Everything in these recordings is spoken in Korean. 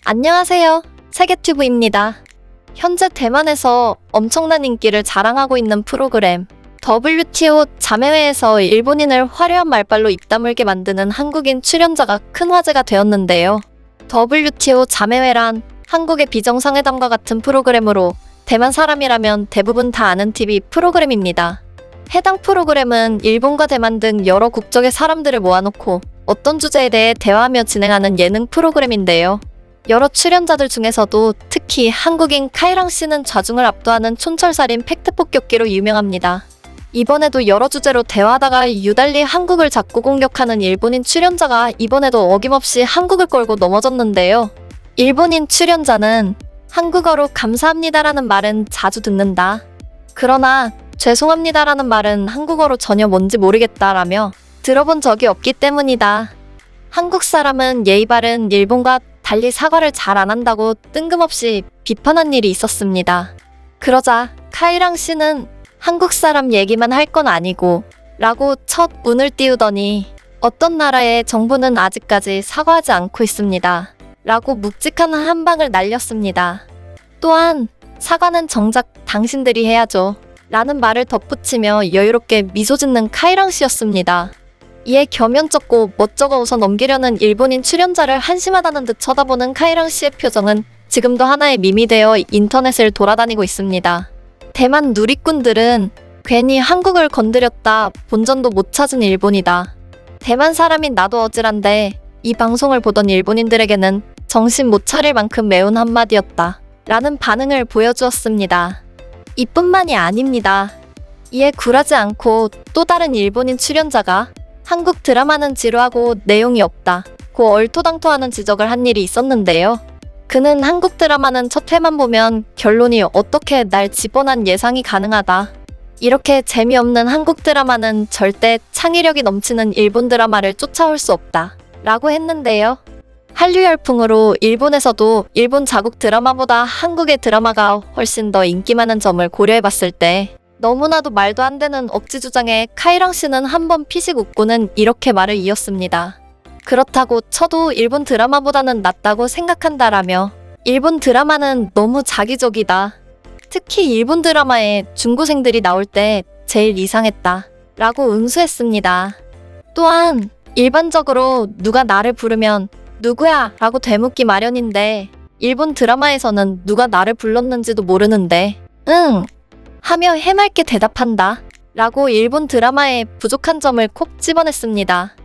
안녕하세요. 세계튜브입니다. 현재 대만에서 엄청난 인기를 자랑하고 있는 프로그램 WTO 자매회에서 일본인을 화려한 말발로 입다물게 만드는 한국인 출연자가 큰 화제가 되었는데요. WTO 자매회란 한국의 비정상회담과 같은 프로그램으로 대만 사람이라면 대부분 다 아는 TV 프로그램입니다. 해당 프로그램은 일본과 대만 등 여러 국적의 사람들을 모아놓고 어떤 주제에 대해 대화하며 진행하는 예능 프로그램인데요. 여러 출연자들 중에서도 특히 한국인 카이랑 씨는 좌중을 압도하는 촌철살인 팩트폭격기로 유명합니다. 이번에도 여러 주제로 대화하다가 유달리 한국을 자꾸 공격하는 일본인 출연자가 이번에도 어김없이 한국을 걸고 넘어졌는데요. 일본인 출연자는 한국어로 감사합니다라는 말은 자주 듣는다. 그러나 죄송합니다라는 말은 한국어로 전혀 뭔지 모르겠다라며 들어본 적이 없기 때문이다. 한국 사람은 예의 바른 일본과 달리 사과를 잘 안 한다고 뜬금없이 비판한 일이 있었습니다. 그러자 카이랑 씨는 한국 사람 얘기만 할 건 아니고 라고 첫 운을 띄우더니 어떤 나라의 정부는 아직까지 사과하지 않고 있습니다. 라고 묵직한 한 방을 날렸습니다. 또한 사과는 정작 당신들이 해야죠. 라는 말을 덧붙이며 여유롭게 미소 짓는 카이랑 씨였습니다. 이에 겸연쩍고 멋쩍어 웃어 넘기려는 일본인 출연자를 한심하다는 듯 쳐다보는 카이랑 씨의 표정은 지금도 하나의 밈이 되어 인터넷을 돌아다니고 있습니다. 대만 누리꾼들은 괜히 한국을 건드렸다 본전도 못 찾은 일본이다. 대만 사람인 나도 어질한데 이 방송을 보던 일본인들에게는 정신 못 차릴 만큼 매운 한마디였다. 라는 반응을 보여주었습니다. 이뿐만이 아닙니다. 이에 굴하지 않고 또 다른 일본인 출연자가 한국 드라마는 지루하고 내용이 없다 고 얼토당토하는 지적을 한 일이 있었는데요. 그는 한국 드라마는 첫 회만 보면 결론이 어떻게 날 집어난 예상이 가능하다. 이렇게 재미없는 한국 드라마는 절대 창의력이 넘치는 일본 드라마를 쫓아올 수 없다 라고 했는데요. 한류 열풍으로 일본에서도 일본 자국 드라마보다 한국의 드라마가 훨씬 더 인기 많은 점을 고려해봤을 때 너무나도 말도 안 되는 억지 주장에 카이랑 씨는 한번 피식 웃고는 이렇게 말을 이었습니다. 그렇다고 쳐도 일본 드라마보다는 낫다고 생각한다라며 일본 드라마는 너무 자기적이다. 특히 일본 드라마에 중고생들이 나올 때 제일 이상했다. 라고 응수했습니다. 또한 일반적으로 누가 나를 부르면 누구야? 라고 되묻기 마련인데 일본 드라마에서는 누가 나를 불렀는지도 모르는데 응! 하며 해맑게 대답한다. 라고 일본 드라마의 부족한 점을 콕 집어냈습니다.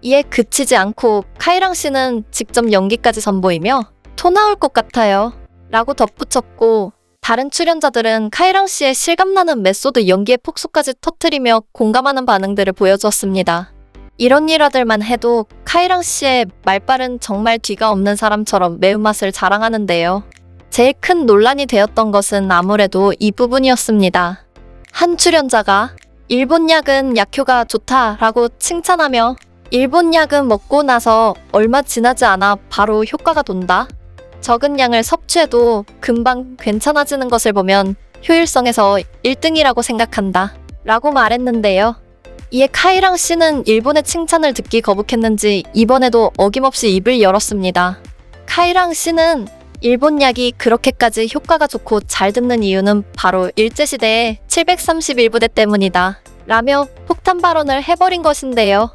이에 그치지 않고 카이랑 씨는 직접 연기까지 선보이며 토 나올 것 같아요. 라고 덧붙였고 다른 출연자들은 카이랑 씨의 실감나는 메소드 연기의 폭소까지 터뜨리며 공감하는 반응들을 보여주었습니다. 이런 일화들만 해도 카이랑 씨의 말발은 정말 뒤가 없는 사람처럼 매운맛을 자랑하는데요. 제일 큰 논란이 되었던 것은 아무래도 이 부분이었습니다. 한 출연자가 일본 약은 약효가 좋다라고 칭찬하며 일본 약은 먹고 나서 얼마 지나지 않아 바로 효과가 돈다. 적은 양을 섭취해도 금방 괜찮아지는 것을 보면 효율성에서 1등이라고 생각한다. 라고 말했는데요. 이에 카이랑 씨는 일본의 칭찬을 듣기 거북했는지 이번에도 어김없이 입을 열었습니다. 카이랑 씨는 일본 약이 그렇게까지 효과가 좋고 잘 듣는 이유는 바로 일제시대의 731부대 때문이다. 라며 폭탄 발언을 해버린 것인데요.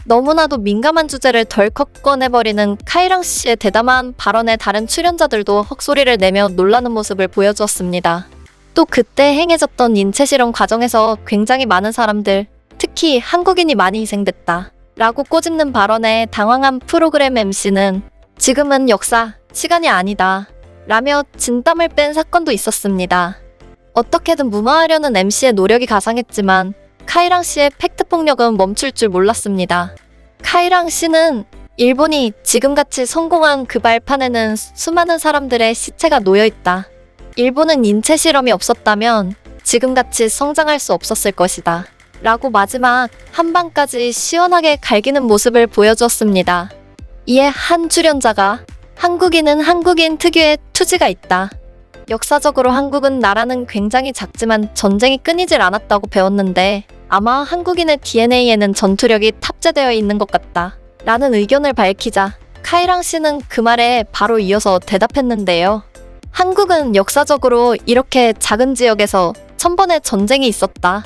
너무나도 민감한 주제를 덜컥 꺼내버리는 카이랑 씨의 대담한 발언에 다른 출연자들도 헛소리를 내며 놀라는 모습을 보여주었습니다. 또 그때 행해졌던 인체 실험 과정에서 굉장히 많은 사람들, 특히 한국인이 많이 희생됐다. 라고 꼬집는 발언에 당황한 프로그램 MC는 지금은 역사, 시간이 아니다. 라며 진땀을 뺀 사건도 있었습니다. 어떻게든 무마하려는 MC의 노력이 가상했지만 카이랑 씨의 팩트 폭력은 멈출 줄 몰랐습니다. 카이랑 씨는 일본이 지금같이 성공한 그 발판에는 수많은 사람들의 시체가 놓여있다. 일본은 인체 실험이 없었다면 지금같이 성장할 수 없었을 것이다. 라고 마지막 한 방까지 시원하게 갈기는 모습을 보여주었습니다. 이에 한 출연자가 한국인은 한국인 특유의 투지가 있다. 역사적으로 한국은 나라는 굉장히 작지만 전쟁이 끊이질 않았다고 배웠는데 아마 한국인의 DNA에는 전투력이 탑재되어 있는 것 같다. 라는 의견을 밝히자 카이랑 씨는 그 말에 바로 이어서 대답했는데요. 한국은 역사적으로 이렇게 작은 지역에서 1000번의 전쟁이 있었다.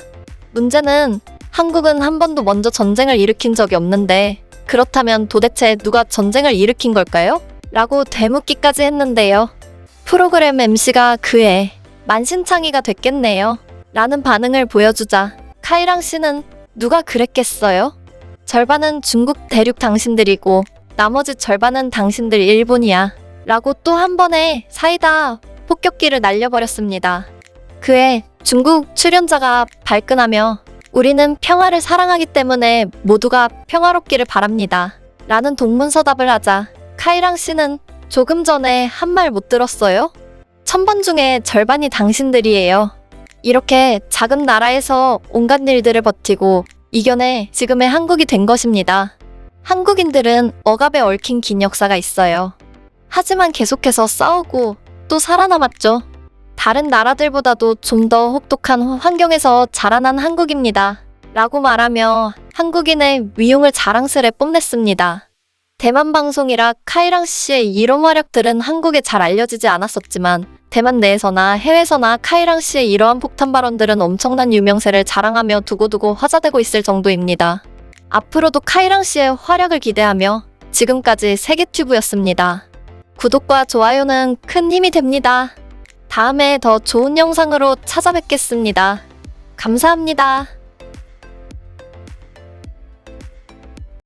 문제는 한국은 한 번도 먼저 전쟁을 일으킨 적이 없는데 그렇다면 도대체 누가 전쟁을 일으킨 걸까요? 라고 되묻기까지 했는데요. 프로그램 MC가 그에 만신창이가 됐겠네요. 라는 반응을 보여주자 카이랑 씨는 누가 그랬겠어요? 절반은 중국 대륙 당신들이고 나머지 절반은 당신들 일본이야. 라고 또 한 번에 사이다 폭격기를 날려버렸습니다. 그에 중국 출연자가 발끈하며 우리는 평화를 사랑하기 때문에 모두가 평화롭기를 바랍니다. 라는 동문서답을 하자 카이랑 씨는 조금 전에 한 말 못 들었어요? 1000번 중에 절반이 당신들이에요. 이렇게 작은 나라에서 온갖 일들을 버티고 이겨내 지금의 한국이 된 것입니다. 한국인들은 억압에 얽힌 긴 역사가 있어요. 하지만 계속해서 싸우고 또 살아남았죠. 다른 나라들보다도 좀 더 혹독한 환경에서 자라난 한국입니다. 라고 말하며 한국인의 위용을 자랑스레 뽐냈습니다. 대만 방송이라 카이랑 씨의 이런 활약들은 한국에 잘 알려지지 않았었지만 대만 내에서나 해외에서나 카이랑 씨의 이러한 폭탄 발언들은 엄청난 유명세를 자랑하며 두고두고 화제되고 있을 정도입니다. 앞으로도 카이랑 씨의 활약을 기대하며 지금까지 세계튜브였습니다. 구독과 좋아요는 큰 힘이 됩니다. 다음에 더 좋은 영상으로 찾아뵙겠습니다. 감사합니다.